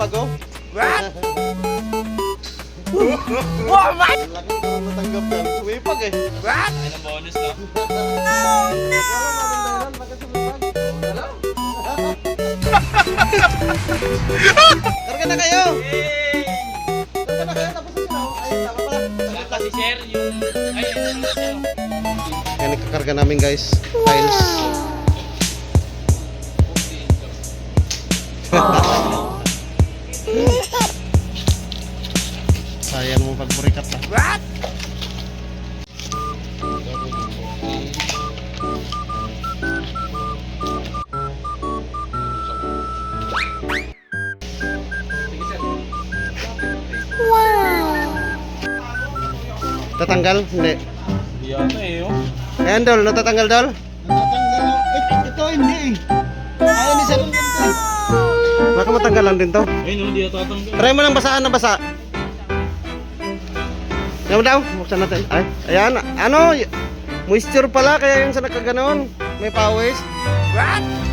sumipag oh. What? Wow, man! Laki ko matanggap yan. Sumipag eh. What? Ay, ng bonus, no? Bakit sumipag? Wala. Karga na kayo! Karga na kayo tapos na sila. Ay, tama pala. Wala kasi, sir, yung... Ay, yun na, sir. Yan, nagkakarga namin guys. Tiles. Sayang mo pagburikat na. What? Tatanggal? Hindi. Hindi yata eh, oh. Ayan Dol, natatanggal Dol? Ito hindi eh. Ayaw ni Salon ito. Baka matanggal lang din to. Ay, no, hindi yata tatanggal. Try mo ng basaan na basa. Yan mo daw, buksan natin. Ay, ayan, ano, moisture pala, kaya yun sa nakaganoon. May pawis. What?